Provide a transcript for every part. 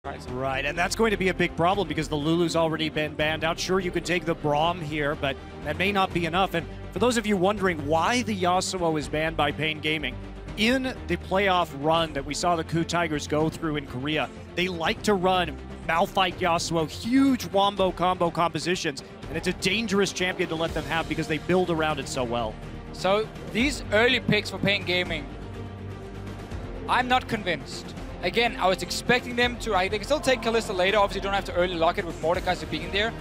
Mordekaiser. Right, and that's going to be a big problem because the Lulu's already been banned out. Sure, you could take the Braum here, but that may not be enough. And for those of you wondering why the Yasuo is banned by paiN Gaming, in the playoff run that we saw the KOO Tigers go through in Korea, they like to run Malphite Yasuo, huge wombo combo compositions, and it's a dangerous champion to let them have because they build around it so well. So these early picks for paiN Gaming, I'm not convinced. Again, I was expecting them to, they can still take Kalista later, obviously you don't have to early lock it with Mordekaiser being there,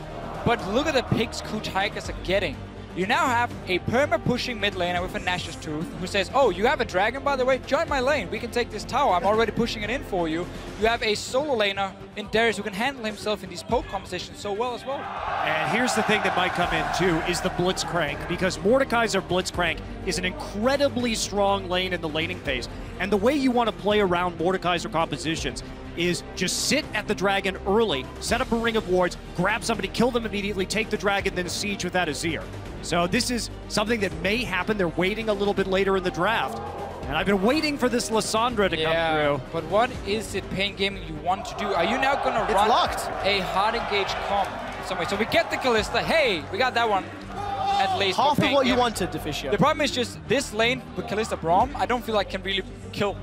but look at the picks KOO Tigers are getting. You now have a perma-pushing mid laner with a Nash's Tooth who says, oh, you have a dragon, by the way? Join my lane. We can take this tower. I'm already pushing it in for you. You have a solo laner in Darius who can handle himself in these poke compositions so well as well. And here's the thing that might come in, too, is the Blitzcrank, because Mordekaiser Blitzcrank is an incredibly strong lane in the laning phase. And the way you want to play around Mordekaiser compositions is just sit at the dragon early, set up a ring of wards, grab somebody, kill them immediately, take the dragon, then siege with that Azir. So this is something that may happen. They're waiting a little bit later in the draft. And I've been waiting for this Lissandra to come through. But what is it paiN Gaming you want to do? Are you now going to run a hard engage comp in some way? So we get the Kalista. Hey, we got that one. At least half of what you wanted, Deficio. The problem is just this lane with Kalista Braum, I don't feel like can really kill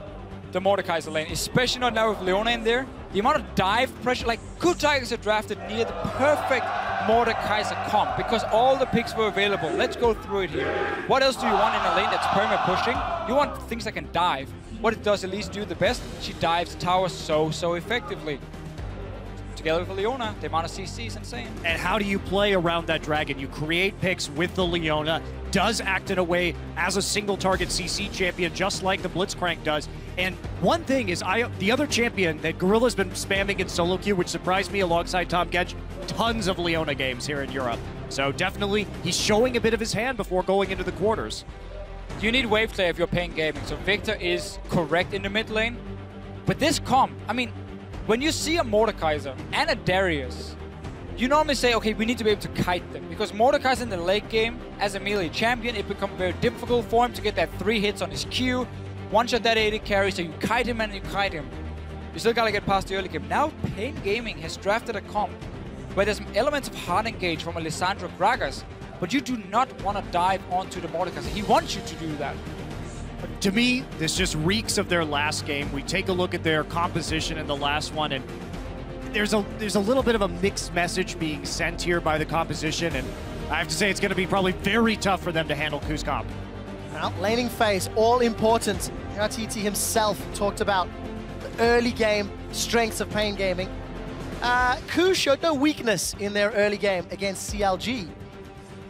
the Mordekaiser lane, especially not now with Leona in there. The amount of dive pressure, like KOO Tigers are drafted near the perfect Mordekaiser comp because all the picks were available. Let's go through it here. What else do you want in a lane that's perma-pushing? You want things that can dive. What does Elise do the best? She dives towers so effectively. Together with Leona, the amount of CC is insane. And how do you play around that dragon? You create picks with the Leona, does act in a way as a single target CC champion, just like the Blitzcrank does. And one thing is, the other champion that Gorilla's been spamming in solo queue, which surprised me alongside Tom Gedge, tons of Leona games here in Europe. So definitely, he's showing a bit of his hand before going into the quarters. You need wave play if you're paiN Gaming, so Victor is correct in the mid lane. But this comp, I mean, when you see a Mordekaiser and a Darius, you normally say, okay, we need to be able to kite them. Because Mordekaiser in the late game, as a melee champion, it becomes very difficult for him to get that 3 hits on his Q. One-shot that AD carry, so you kite him and you kite him. You still gotta get past the early game. Now paiN Gaming has drafted a comp where there's some elements of hard engage from Alessandro Gragas, but you do not want to dive onto the Mordekaiser. He wants you to do that. To me, this just reeks of their last game. We take a look at their composition in the last one, and there's a little bit of a mixed message being sent here by the composition, and I have to say it's going to be probably very tough for them to handle KOO's comp. Well, laning phase, all important. RTT himself talked about the early game strengths of paiN Gaming. KOO showed no weakness in their early game against CLG.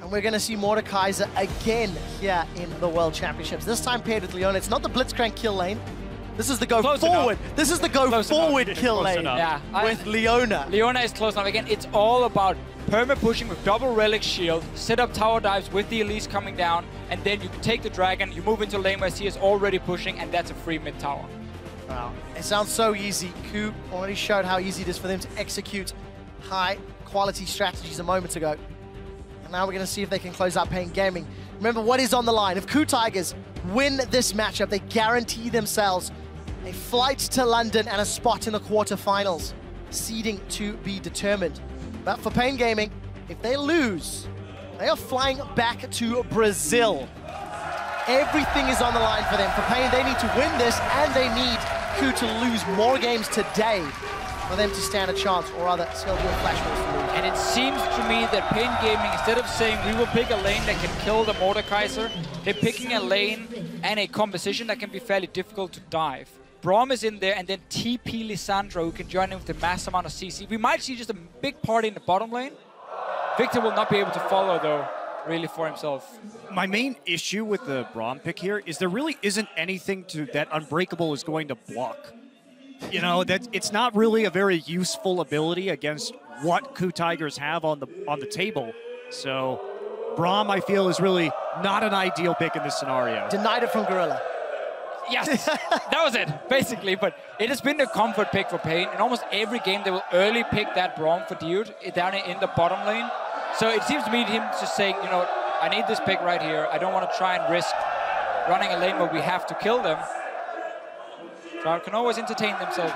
And we're going to see Mordekaiser again here in the World Championships. This time paired with Leona. It's not the Blitzcrank kill lane. This is the go forward. This is the go forward kill lane with Leona. Leona is close enough. Again, it's all about perma-pushing with double relic shield, set up tower dives with the Elise coming down, and then you take the dragon, you move into lane where he is already pushing, and that's a free mid tower. Wow, it sounds so easy. KOO already showed how easy it is for them to execute high quality strategies a moment ago. And now we're going to see if they can close out paiN Gaming. Remember what is on the line. If KOO Tigers win this matchup, they guarantee themselves a flight to London and a spot in the quarterfinals. Seeding to be determined. But for paiN Gaming, if they lose, they are flying back to Brazil. Everything is on the line for them. For paiN, they need to win this, and they need KOO to lose more games today for them to stand a chance, or rather, still do a flash move. And it seems to me that paiN Gaming, instead of saying we will pick a lane that can kill the Mordekaiser, they're picking a lane and a composition that can be fairly difficult to dive. Braum is in there, and then TP Lissandro, who can join in with the mass amount of CC. We might see just a big party in the bottom lane. Victor will not be able to follow, though, really for himself. My main issue with the Braum pick here is there really isn't anything that Unbreakable is going to block. You know, that it's not really a very useful ability against what KOO Tigers have on the table. So Braum, I feel, is really not an ideal pick in this scenario. Denied it from Gorilla. Yes, that was it, basically. But it has been a comfort pick for paiN. In almost every game, they will early pick that Braum for Dioud down in the bottom lane. So it seems to me him just saying, you know, I need this pick right here. I don't want to try and risk running a lane where we have to kill them. So I can always entertain themselves.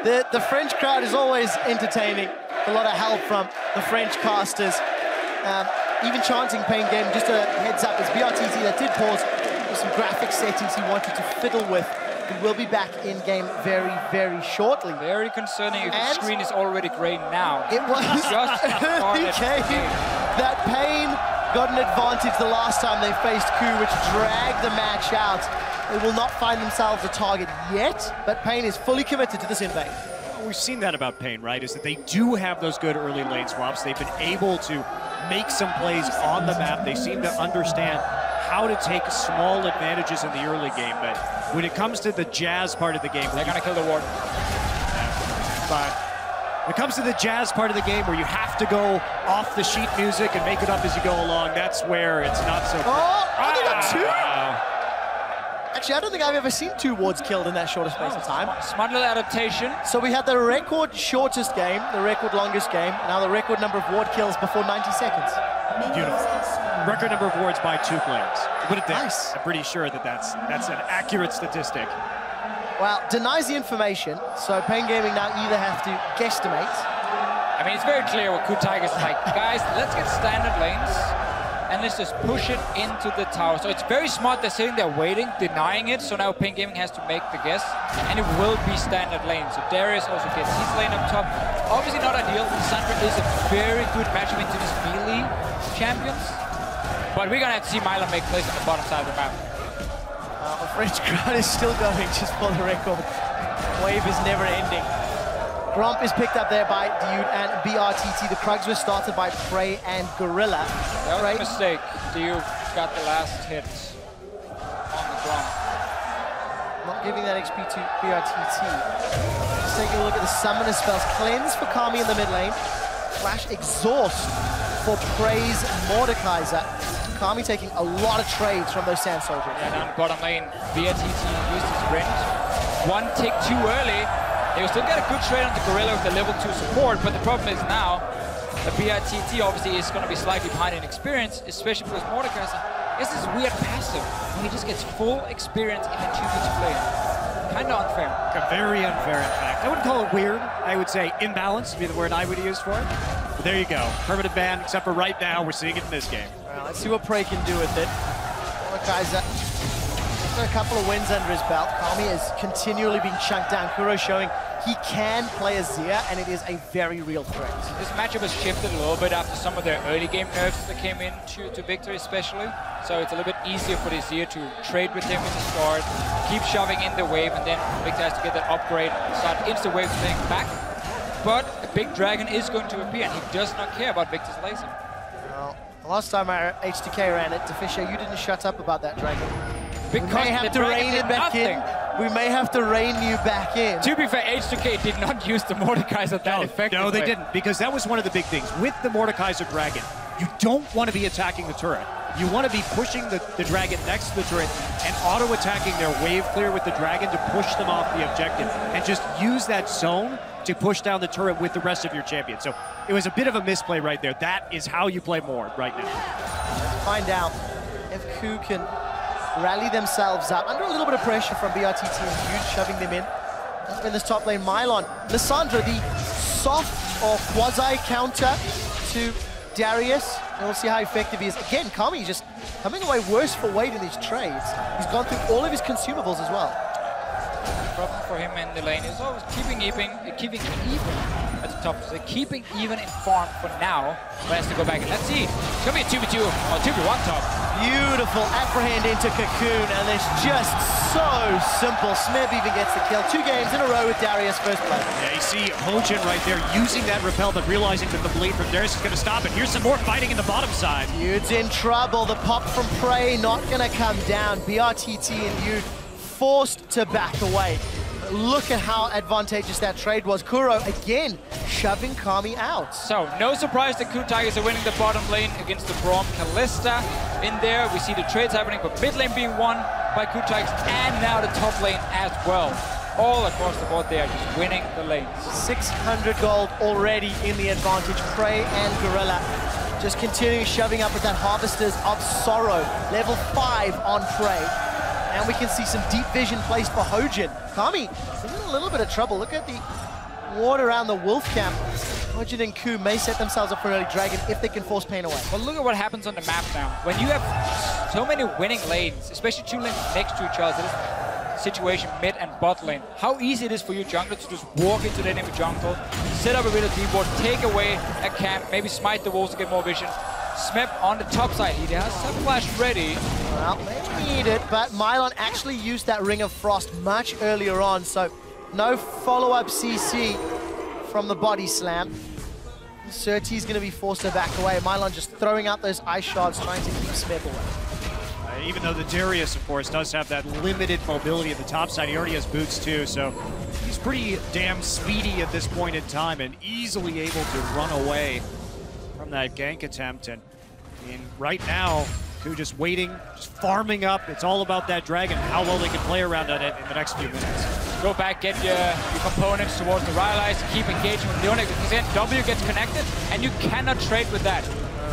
The French crowd is always entertaining. A lot of help from the French casters. Even chanting paiN game, just a heads up, it's BRTT that did pause for some graphic settings he wanted to fiddle with. He will be back in game very, very shortly. Very concerning if the screen is already grey now. It was just early game that paiN got an advantage the last time they faced KOO, which dragged the match out. They will not find themselves a target yet, but paiN is fully committed to this invade. We've seen that about paiN, right? Is that they do have those good early lane swaps. They've been able to make some plays on the map. They seem to understand how to take small advantages in the early game, but when it comes to the jazz part of the game, they're gonna kill the ward. But when it comes to the jazz part of the game where you have to go off the sheet music and make it up as you go along, that's where it's not so. Oh, they got two. Actually, I don't think I've ever seen 2 wards killed in that shorter space of time. Smart little adaptation. So we had the record shortest game, the record longest game, now the record number of ward kills before 90 seconds. Beautiful. Record number of wards by 2 players. Put it there. Nice. I'm pretty sure that that's an accurate statistic. Well, denies the information, so paiN Gaming now either have to guesstimate. I mean, it's very clear what KOO Tigers is like. Guys, let's get standard lanes and let's just push it into the tower. So it's very smart. They're sitting there waiting, denying it. So now paiN Gaming has to make the guess, and it will be standard lane. So Darius also gets his lane up top. Obviously not ideal. Sandra is a very good matchup into these melee champions. But we're gonna have to see Mylon make plays on the bottom side of the map. The French crowd is still going, just for the record. Wave is never ending. Gromp is picked up there by Dioud and BRTT. The Krugs were started by paiN and Gorilla. That was a mistake. Dioud got the last hit on the Gromp. Not giving that XP to BRTT. Just taking a look at the summoner spells. Cleanse for Kami in the mid lane. Flash Exhaust for paiN's Mordekaiser. Kami taking a lot of trades from those Sand Soldiers. Yeah, down the bottom lane, BRTT used his sprint. One tick too early. They will still get a good trade on the Gorilla with the level 2 support, but the problem is now the BRTT obviously is going to be slightly behind in experience, especially because Mordekaiser is this weird passive where he just gets full experience in a 2v2 lane. Kind of unfair. Very unfair, in fact. I wouldn't call it weird. I would say imbalanced would be the word I would use for it. But there you go. Permanent ban, except for right now, we're seeing it in this game. Well, let's see what paiN can do with it. Mordekaiser a couple of wins under his belt. Kami is continually being chunked down. Kuro showing he can play as Zia, and it is a very real threat. This matchup has shifted a little bit after some of their early game nerfs that came in to Victor especially. So it's a little bit easier for the Zia to trade with him in the start, keep shoving in the wave, and then Victor has to get that upgrade, start instant wave playing back. But a big dragon is going to appear, and he does not care about Victor's laser. Well, last time our H2K ran it, Defisha, you didn't shut up about that dragon. Because we may have to rein it back in. We may have to rein you back in. To be fair, H2K did not use the Mordekaiser that effectively. No, they didn't, because that was one of the big things. With the Mordekaiser Dragon, you don't want to be attacking the turret. You want to be pushing the dragon next to the turret and auto-attacking their wave clear with the dragon to push them off the objective, and just use that zone to push down the turret with the rest of your champion. So it was a bit of a misplay right there. That is how you play Mord right now. Let's find out if KOO can rally themselves up under a little bit of pressure from BRTT and Dioud, shoving them in this top lane. Mylon, Lissandra, the soft or quasi counter to Darius, and we'll see how effective he is. Again, Kami just coming away worse for weight in these trades. He's gone through all of his consumables as well. The problem for him in the lane is always keeping even at the top. So keeping even in farm for now, but has to go back and let's see. It's gonna be a 2v2 or 2v1 top. Beautiful apprehend into Cocoon, and it's just so simple. Smeb even gets the kill. 2 games in a row with Darius first play. Yeah, you see Hojin right there using that repel, but realizing that the bleed from Darius is going to stop it. Here's some more fighting in the bottom side. Dioud's in trouble. The pop from paiN not going to come down. BRTT and Dioud forced to back away. Look at how advantageous that trade was. Kuro again shoving Kami out. So no surprise the KOO Tigers are winning the bottom lane against the Braum. Kalista in there. We see the trades happening, but mid lane being won by KOO Tigers, and now the top lane as well. All across the board, they are just winning the lanes. 600 gold already in the advantage. paiN and Gorilla just continuing shoving up with that Harvesters of Sorrow. Level 5 on paiN. And we can see some deep vision placed for Hojin. Kami is in a little bit of trouble. Look at the ward around the Wolf camp. Hojin and KOO may set themselves up for an early dragon if they can force paiN away. Well, look at what happens on the map now. When you have so many winning lanes, especially 2 lanes next to each other, this situation mid and bot lane, how easy it is for you jungler to just walk into the enemy jungle, set up a bit of deep ward, take away a camp, maybe smite the walls to get more vision. Smeb on the top side, he has some flash ready. Well, they need it, but Mylon actually used that Ring of Frost much earlier on, so no follow-up CC from the body slam. Sirt is going to be forced to back away. Mylon just throwing out those ice shards, trying to keep Smeb away. Even though the Darius, of course, does have that limited mobility at the top side, he already has boots too, so he's pretty damn speedy at this point in time and easily able to run away from that gank attempt. And I mean, right now, KOO just waiting, just farming up. It's all about that dragon, how well they can play around on it in the next few minutes. Go back, get your components towards the Rylai's, keep engaging with Leonic, because then W gets connected, and you cannot trade with that.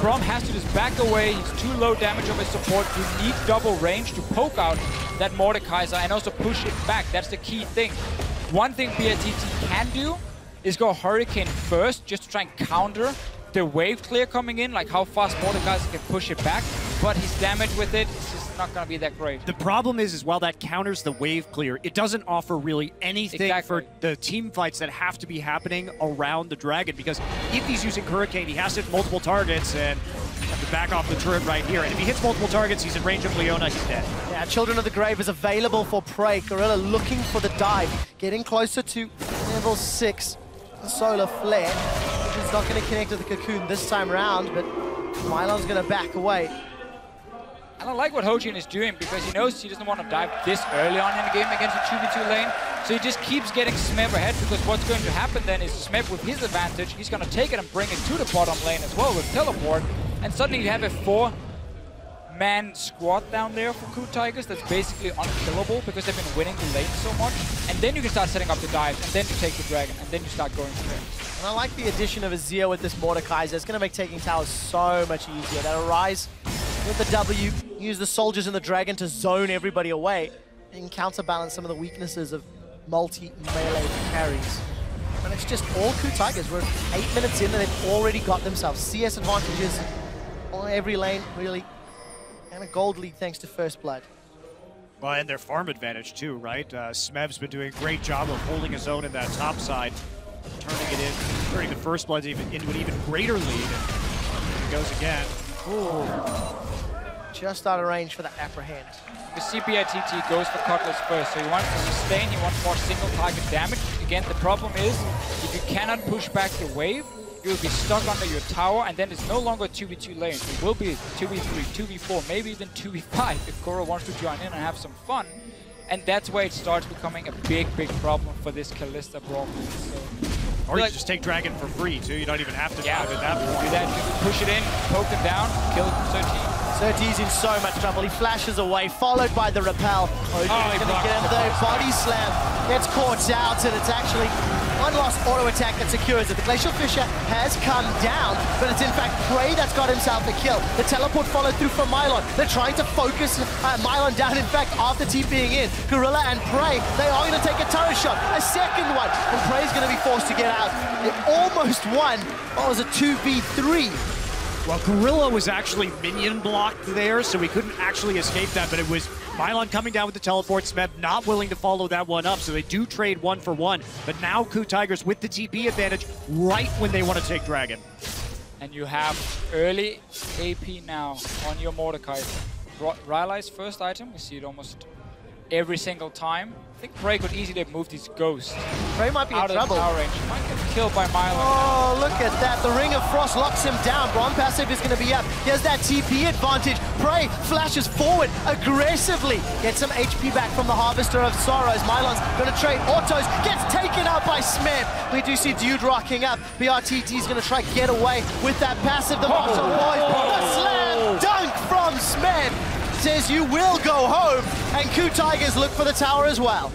Braum has to just back away, he's too low damage of his support. You need double range to poke out that Mordekaiser and also push it back. That's the key thing. One thing BRTT can do is go Hurricane first, just to try and counter the wave clear coming in, like how fast Mordekaiser can push it back, but his damage with it is just not going to be that great. The problem is while that counters the wave clear, it doesn't offer really anything for the team fights that have to be happening around the dragon, because if he's using Hurricane, he has to hit multiple targets and have to back off the turret right here. And if he hits multiple targets, he's in range of Leona, he's dead. Yeah, Children of the Grave is available for prey. Gorilla looking for the dive, getting closer to level 6. The Solar Flare, which is not going to connect to the Cocoon this time around, but Mylon's going to back away. I don't like what Hojin is doing, because he knows he doesn't want to dive this early on in the game against a 2v2 lane. So he just keeps getting Smeb ahead, because what's going to happen then is Smeb with his advantage, he's going to take it and bring it to the bottom lane as well with teleport. And suddenly you have a 4-man squad down there for KOO Tigers that's basically unkillable, because they've been winning the lane so much. And then you can start setting up the dives, and then you take the dragon, and then you start going for it. And I like the addition of Azir with this Mordekaiser. It's going to make taking towers so much easier. That Arise with the W, use the soldiers and the dragon to zone everybody away and counterbalance some of the weaknesses of multi-melee carries. And it's just all KOO Tigers. We're 8 minutes in and they've already got themselves CS advantages on every lane, really. And a gold lead thanks to First Blood. Well, and their farm advantage too, right? Smeb's been doing a great job of holding his own in that top side, turning it in, turning the First Bloods into an even greater lead. And here he goes again. Ooh. Just out of range for the Apprehend. The CPITT goes for Cutlass first, so he wants to sustain, he wants more single target damage. Again, the problem is, if you cannot push back the wave, you will be stuck under your tower, and then it's no longer 2v2 lanes. It will be 2v3, 2v4, maybe even 2v5 if Kuro wants to join in and have some fun. And that's where it starts becoming a big, big problem for this Kalista Braum. So, or you just take Dragon for free too, you don't even have to dive at that point. Do that, you push it in, poke him down, kill Sirt. Sirt's in so much trouble. He flashes away, followed by the repel. Hojin's going to get into the body slam. Gets caught out, and it's actually one lost auto attack that secures it. The Glacial Fissure has come down, but it's in fact paiN that's got himself a kill. The teleport followed through from Mylon. They're trying to focus Mylon down, in fact, after TPing in. Gorilla and paiN, they are going to take a turret shot. A second one, and paiN's going to be forced to get out. They almost won. What was a 2v3? Well, Gorilla was actually minion blocked there, so he couldn't actually escape that, but it was Mylon coming down with the teleport, Smeb not willing to follow that one up, so they do trade 1 for 1. But now KOO Tigers with the TP advantage right when they want to take Dragon. And you have early AP now on your Mordekaiser. Rylai's first item, we see it almost every single time. I think paiN could easily have moved his Ghost. paiN might be in trouble. Out of range. He might get killed by Mylon. Oh, look at that. The Ring of Frost locks him down. Braum passive is going to be up. He has that TP advantage. paiN flashes forward aggressively. Gets some HP back from the Harvester of Sorrows. Mylon's going to trade autos. Gets taken out by Smeb. We do see Dioud rocking up. BRTT is going to try get away with that passive. The Marshall Boys. A slam dunk from Smeb. Says you will go home, and KOO Tigers look for the tower as well.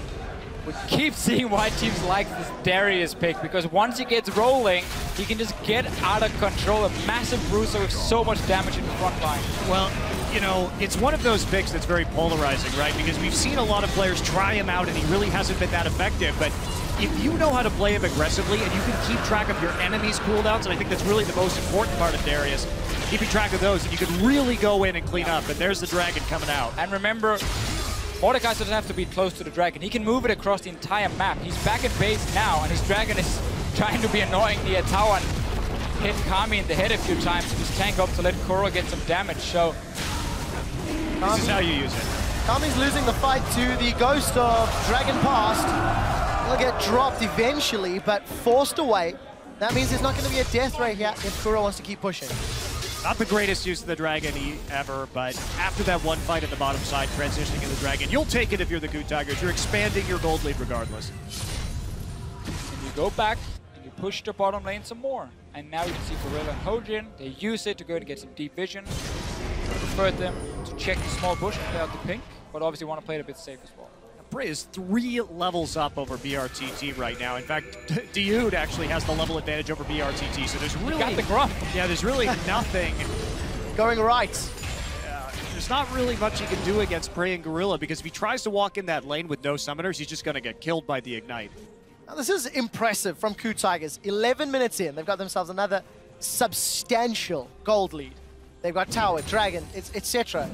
We keep seeing why teams like this Darius pick, because once he gets rolling, he can just get out of control. A massive bruiser with so much damage in the front line. Well, you know, it's one of those picks that's very polarizing, right? Because we've seen a lot of players try him out and he really hasn't been that effective. But if you know how to play him aggressively and you can keep track of your enemy's cooldowns, and I think that's really the most important part of Darius, keeping track of those, and you can really go in and clean up. And there's the dragon coming out. And remember, Mordekaiser doesn't have to be close to the dragon. He can move it across the entire map. He's back at base now, and his dragon is trying to be annoying near tower and hit Kami in the head a few times. Just tank up to let Kuro get some damage. So this is how you use it. Kami's losing the fight to the ghost of Dragon Past. He'll get dropped eventually, but forced away. That means there's not going to be a death ray here if Kuro wants to keep pushing. Not the greatest use of the dragon ever, but after that one fight at the bottom side, transitioning in the dragon, you'll take it if you're the KOO Tigers. You're expanding your gold lead regardless. And you go back and you push the bottom lane some more. And now you can see Gorilla and Hojin. They use it to go and get some deep vision. I prefer them to check the small bush and play out the pink, but obviously want to play it a bit safe as well. Brtt is 3 levels up over BRTT right now. In fact, Dioud actually has the level advantage over BRTT, so there's really... Got the grump. Yeah, there's really nothing... Going right. There's not really much he can do against paiN Gorilla, because if he tries to walk in that lane with no summoners, he's just going to get killed by the Ignite. Now, this is impressive from KOO Tigers. 11 minutes in, they've got themselves another substantial gold lead. They've got Tower, Dragon, etc.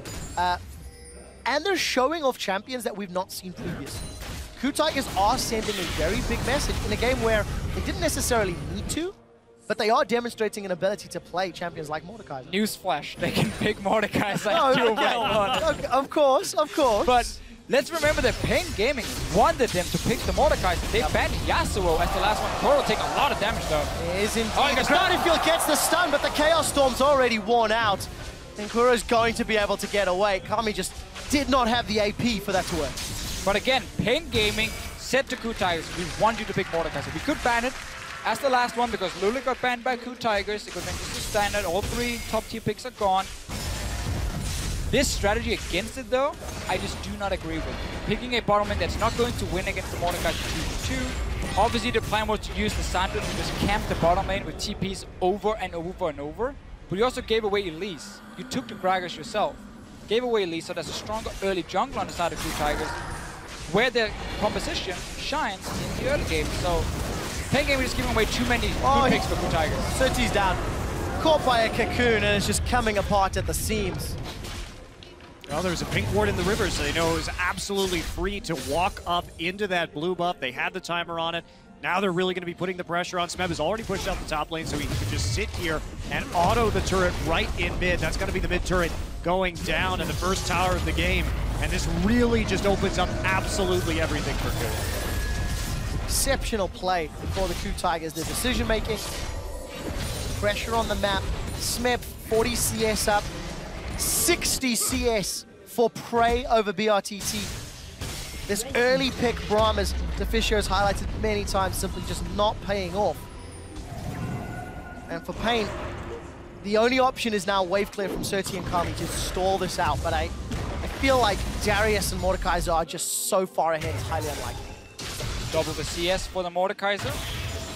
And they're showing off champions that we've not seen previously. KOO Tigers are sending a very big message in a game where they didn't necessarily need to, but they are demonstrating an ability to play champions like Mordekaiser. Newsflash, they can pick Mordekaiser. Okay, of course. But let's remember that paiN Gaming wanted them to pick the Mordekaiser. They banned Yasuo as the last one. Kuro taking a lot of damage though. It is indeed. The Starfield gets the stun, but the Chaos Storm's already worn out. And Kuro's going to be able to get away. Kami just did not have the AP for that to work. But again, paiN Gaming said to KOO Tigers, we want you to pick Mordekaiser. We could ban it as the last one because Lulu got banned by KOO Tigers. It could make this a standard. All 3 top tier picks are gone. This strategy against it though, I just do not agree with. Picking a bottom lane that's not going to win against the Mordekaiser 2v2. Obviously the plan was to use the Sandwich and just camp the bottom lane with TPs over and over and over. But you also gave away Elise. You took the Gragas yourself. Gave away Elise, so there's a stronger early jungler on the side of KOO Tigers, where their composition shines in the early game. So paiN Gaming is giving away too many good picks for KOO Tigers. Sirt's down. Caught by a cocoon, and it's just coming apart at the seams. Well, there was a pink ward in the river, so they know it was absolutely free to walk up into that blue buff. They had the timer on it. Now they're really going to be putting the pressure on. Smeb has already pushed out the top lane, so he can just sit here and auto the turret right in mid. That's going to be the mid turret going down in the first tower of the game. And this really just opens up absolutely everything for KOO. Exceptional play for the KOO Tigers. Their decision-making, pressure on the map. Smeb 40 CS up, 60 CS for Prey over BRTT. This early pick, Braum, as Deficio has highlighted many times, simply just not paying off. And for paiN, the only option is now wave clear from Sirt and Kami to stall this out. But I feel like Darius and Mordekaiser are just so far ahead, it's highly unlikely. Double the CS for the Mordekaiser.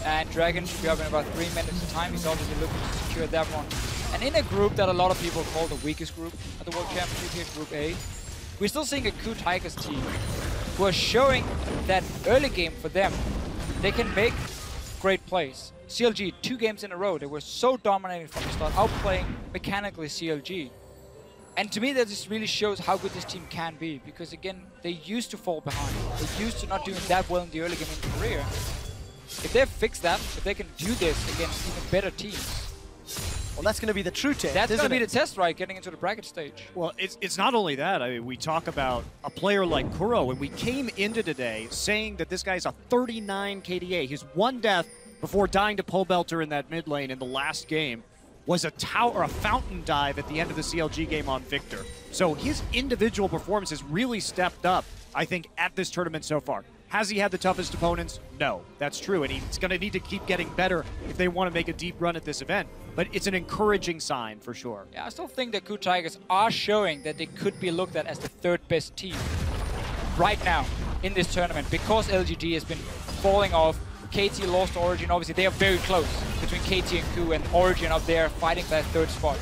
And Dragon should be up in about 3 minutes time. He's obviously looking to secure that one. And in a group that a lot of people call the weakest group at the World Championship here, Group A, we're still seeing a KOO Tigers team who are showing that early game for them, they can make great plays. CLG, 2 games in a row, they were so dominating from the start, outplaying mechanically CLG. And to me, that just really shows how good this team can be, because again, they used to fall behind. They used to not doing that well in the early game in career. If they fix that, if they can do this against even better teams, well, that's going to be the true test. That's going to be the test, right? Getting into the bracket stage. Well, it's not only that. I mean, we talk about a player like Kuro, and we came into today saying that this guy's a 39 KDA. He's 1 death before dying to Pole Belter in that mid lane in the last game. Was a tower, a fountain dive at the end of the CLG game on Victor. So his individual performance has really stepped up, I think, at this tournament so far. Has he had the toughest opponents? No, that's true, and he's going to need to keep getting better if they want to make a deep run at this event. But it's an encouraging sign for sure. Yeah, I still think that KOO Tigers are showing that they could be looked at as the 3rd best team right now in this tournament, because LGD has been falling off. KT lost Origin, obviously they are very close between KT and KOO, and Origin up there fighting that 3rd spot.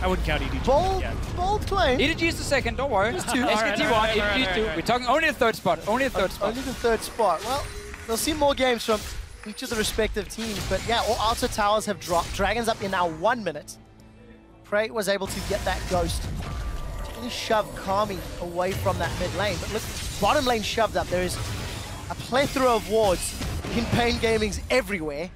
I wouldn't count EDG. Bold claim. EDG is the second, don't worry. Just two. SKT one, EDG two. We're talking only the third spot. Only the third spot. Only the third spot. Well, we'll see more games from each of the respective teams. But yeah, all outer towers have dropped. Dragon's up in now 1 minute. preiN was able to get that ghost. Really shove Kami away from that mid lane. But look, bottom lane shoved up. There is a plethora of wards in paiN Gaming's everywhere.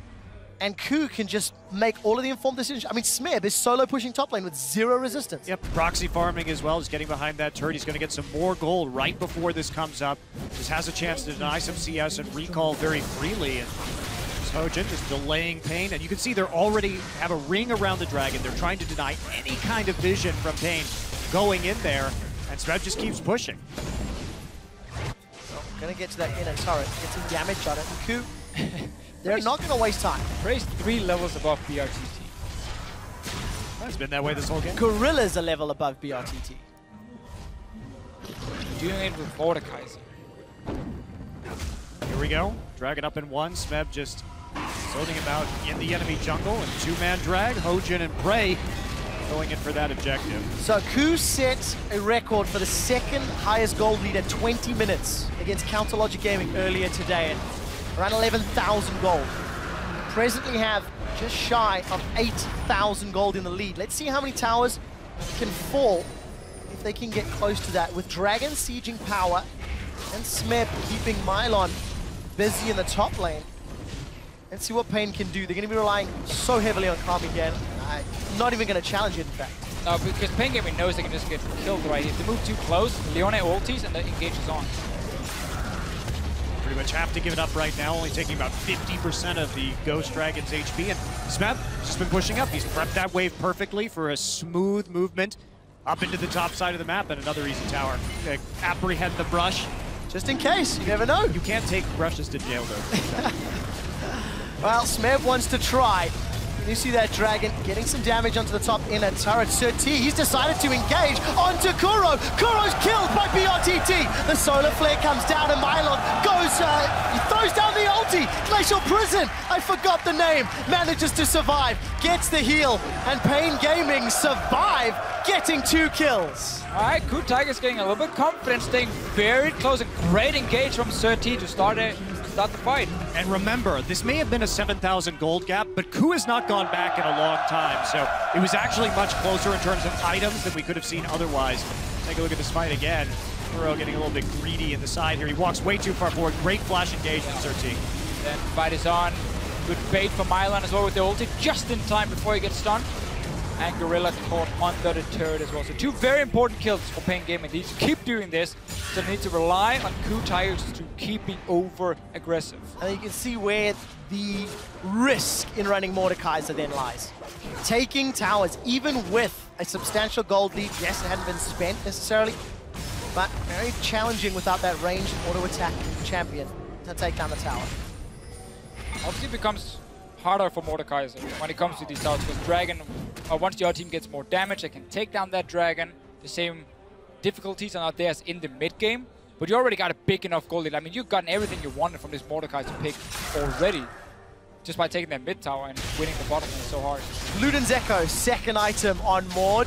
And KOO can just make all of the informed decisions. I mean, Smeb is solo pushing top lane with 0 resistance. Yep, proxy farming as well. He's getting behind that turret. He's going to get some more gold right before this comes up. Just has a chance to deny some CS and recall very freely. And Hojin just delaying paiN. And you can see they already have a ring around the dragon. They're trying to deny any kind of vision from paiN going in there. And Smeb just keeps pushing. Gonna get to that inner turret, get some damage on it. And KOO, they're not gonna waste time. preiN's 3 levels above BRTT. It's been that way this whole game. Gorilla's a level above BRTT. Doing it with Mordekaiser. Here we go. Dragon up in 1. Smeb just floating about in the enemy jungle. And 2-man drag. Hojin and preiN going in for that objective. So KOO set a record for the second highest gold lead at 20 minutes against Counter Logic Gaming earlier today at around 11,000 gold. Presently have just shy of 8,000 gold in the lead. Let's see how many towers can fall if they can get close to that. With Dragon sieging power and Smeb keeping Mylon busy in the top lane. Let's see what paiN can do. They're going to be relying so heavily on Kami again. Not even going to challenge it, in fact. No, because paiN Gaming knows they can just get killed right here. If they move too close, Leone ultis and the engage is on. Pretty much have to give it up right now, only taking about 50% of the Ghost Dragon's HP. And Smeb just been pushing up. He's prepped that wave perfectly for a smooth movement up into the top side of the map and another easy tower. Apprehend the brush. Just in case, you never know. You can't take brushes to jail, though. Well, Smeb wants to try. You see that Dragon getting some damage onto the top inner turret. Sirt, he's decided to engage onto Kuro. Kuro's killed by BRTT. The solar flare comes down and Mylon goes, he throws down the ulti. Glacial Prison, I forgot the name. Manages to survive, gets the heal, and paiN Gaming survive, getting 2 kills. All right, KOO Tiger's getting a little bit confident, staying very close. A great engage from Sirt to start the fight. And remember, this may have been a 7,000 gold gap, but KOO has not gone back in a long time, so it was actually much closer in terms of items than we could have seen otherwise. Take a look at this fight again. Kuro getting a little bit greedy in the side here. He walks way too far forward. Great flash engage from Sirt. Then fight is on. Good bait for Mylon as well with the ulti, just in time before he gets stunned. And Gorilla caught under the turret as well. So 2 very important kills for paiN Gaming. They need to keep doing this. So they need to rely on KOO Tigers to keep being over-aggressive. And you can see where the risk in running Mordekaiser then lies. Taking towers, even with a substantial gold lead. Yes, it hadn't been spent necessarily, but very challenging without that ranged auto-attack champion to take down the tower. Obviously it becomes harder for Mordekaiser when it comes to these towers, because Dragon, once your team gets more damage, they can take down that Dragon. The same difficulties are not there as in the mid game, but you already got a big enough gold lead. I mean, you've gotten everything you wanted from this Mordekaiser pick already, just by taking that mid tower and winning the bottom lane so hard. Luden's Echo, second item on Mord.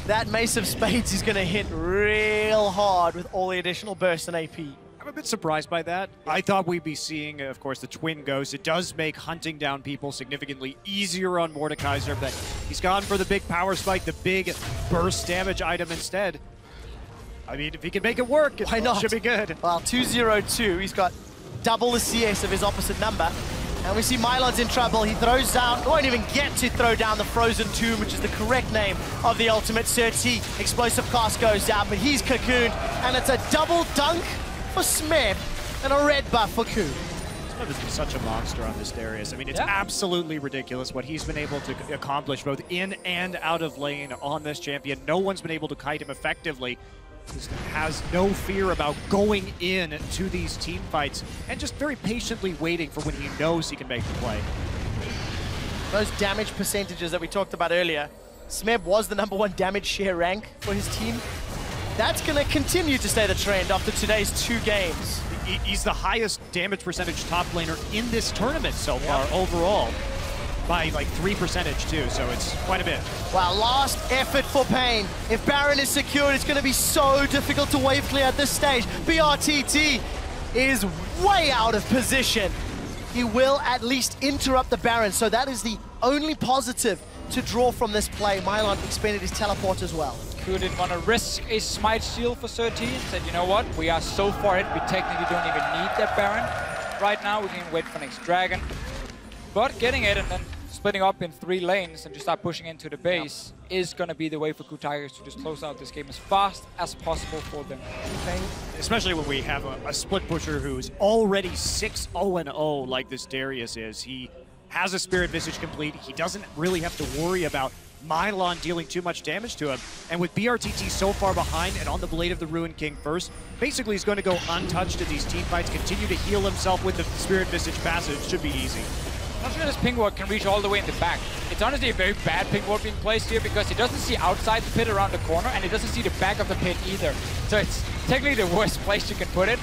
That Mace of Spades is going to hit real hard with all the additional burst and AP. I'm a bit surprised by that. I thought we'd be seeing, of course, the twin ghosts. It does make hunting down people significantly easier on Mordekaiser, but he's gone for the big power spike, the big burst damage item instead. I mean, if he can make it work, why not? It should be good. Well, 202, he's got double the CS of his opposite number. And we see Mylon's in trouble. He throws down, won't even get to throw down the Frozen Tomb, which is the correct name of the ultimate. Sirt, explosive cast goes down, but he's cocooned. And it's a double dunk for Smeb and a red buff for KOO. Smeb has been such a monster on this Darius. I mean, it's absolutely ridiculous what he's been able to accomplish both in and out of lane on this champion. No one's been able to kite him effectively. Just has no fear about going in to these team fights and just very patiently waiting for when he knows he can make the play. Those damage percentages that we talked about earlier, Smeb was the #1 damage share rank for his team. That's going to continue to stay the trend after today's 2 games. He's the highest damage percentage top laner in this tournament so far overall. by like 3% too, so it's quite a bit. Wow, last effort for paiN. If Baron is secured, it's going to be so difficult to wave clear at this stage. BRTT is way out of position. He will at least interrupt the Baron, so that is the only positive to draw from this play. Mylon expended his teleport as well. KOO didn't want to risk a smite shield for Sirt and said, you know what, we are so far ahead, we technically don't even need that Baron. Right now, we can wait for next Dragon. But getting it and then splitting up in 3 lanes and just start pushing into the base is going to be the way for KOO Tigers to just close out this game as fast as possible for them. Especially when we have a split pusher who's already 6-0-0 like this Darius is. He has a Spirit Visage complete. He doesn't really have to worry about Mylon dealing too much damage to him. And with BRTT so far behind and on the Blade of the Ruined King first, basically he's going to go untouched in these team fights, continue to heal himself with the Spirit Visage passive. Should be easy. I'm not sure this ping ward can reach all the way in the back. It's honestly a very bad ping ward being placed here because he doesn't see outside the pit around the corner and he doesn't see the back of the pit either. So it's technically the worst place you can put it,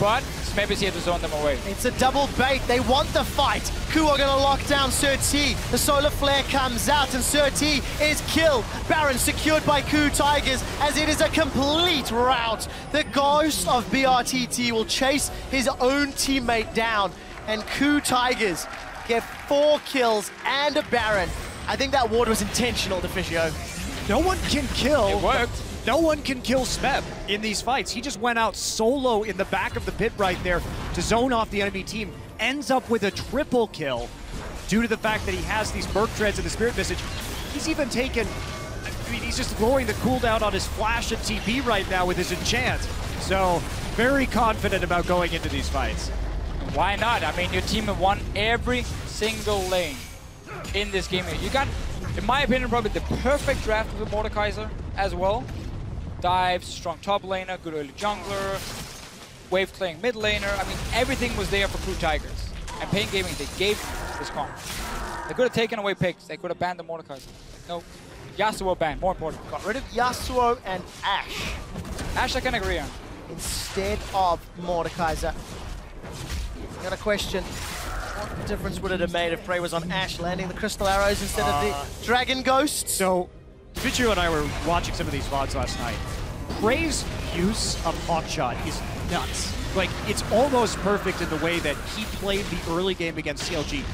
but Smeb is here to zone them away. It's a double bait. They want the fight. KOO are going to lock down Sirt. The solar flare comes out and Sirt is killed. Baron secured by KOO Tigers as it is a complete rout. The ghost of BRTT will chase his own teammate down and KOO Tigers get 4 kills and a Baron. I think that ward was intentional, Deficio. No one can kill. It worked. No one can kill Smeb in these fights. He just went out solo in the back of the pit right there to zone off the enemy team. Ends up with a triple kill due to the fact that he has these Merc Treads and the Spirit Visage. He's even taken, I mean, he's just lowering the cooldown on his Flash and TP right now with his Enchant. So, very confident about going into these fights. Why not? I mean, your team have won every single lane in this game here. You got, in my opinion, probably the perfect draft with Mordekaiser as well. Dives, strong top laner, good early jungler, wave playing mid laner. I mean, everything was there for KOO Tigers. And paiN Gaming, they gave this comp. They could have taken away picks. They could have banned the Mordekaiser. No, Yasuo banned, more important. Got rid of Yasuo and Ashe. Ashe I can agree on. Instead of Mordekaiser. I got a question. What difference would it have made if Prey was on Ashe landing the crystal arrows instead of the dragon ghosts? So, Vichu and I were watching some of these VODs last night. Prey's use of Hawkshot is nuts. Like, it's almost perfect in the way that he played the early game against CLG.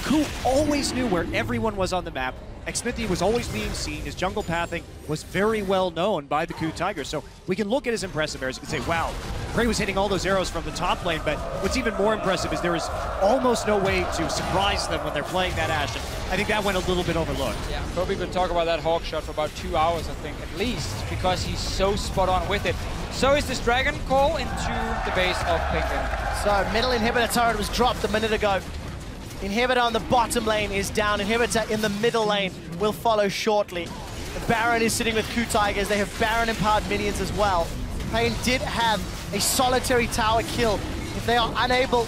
KOO always knew where everyone was on the map. Xmithie was always being seen. His jungle pathing was very well known by the KOO Tigers. So we can look at his impressive arrows and say, wow, Prey was hitting all those arrows from the top lane, but what's even more impressive is there is almost no way to surprise them when they're playing that Ashe. And I think that went a little bit overlooked. Yeah, probably could talk about that hawk shot for about 2 hours, I think, at least, because he's so spot on with it. So is this dragon call into the base of paiN. So middle inhibitor turret was dropped a minute ago. Inhibitor on the bottom lane is down. Inhibitor in the middle lane will follow shortly. The Baron is sitting with KOO Tigers. They have Baron empowered minions as well. paiN did have a solitary tower kill. If they are unable,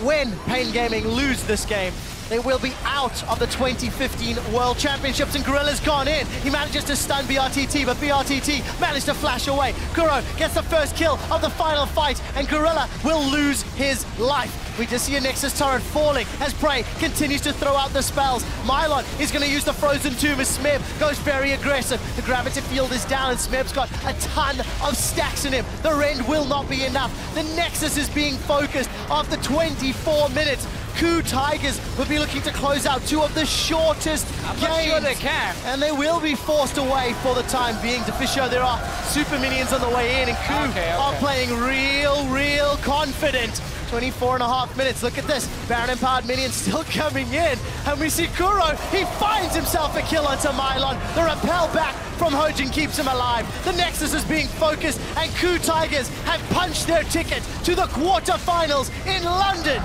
when paiN Gaming lose this game, they will be out of the 2015 World Championships, and Gorilla's gone in. He manages to stun BRTT, but BRTT managed to flash away. Kuro gets the first kill of the final fight, and Gorilla will lose his life. We just see a Nexus turret falling as Prey continues to throw out the spells. Mylon is going to use the Frozen Tomb as Smeb goes very aggressive. The gravity field is down and Smeb's got a ton of stacks in him. The Rend will not be enough. The Nexus is being focused after 24 minutes. KOO Tigers will be looking to close out 2 of the shortest games. Not sure they can. And they will be forced away for the time being. Deficio, there are super minions on the way in, and KOO are playing real confident. 24.5 minutes, look at this. Baron empowered minions still coming in. And we see Kuro, he finds himself a kill onto Mylon. The repel back from Hojin keeps him alive. The Nexus is being focused, and KOO Tigers have punched their ticket to the quarterfinals in London.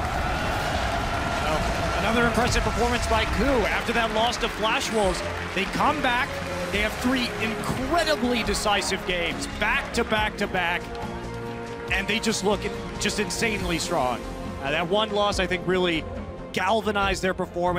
Another impressive performance by KOO. After that loss to Flash Wolves, they come back. They have 3 incredibly decisive games, back to back to back, and they just look just insanely strong. That one loss, I think, really galvanized their performance.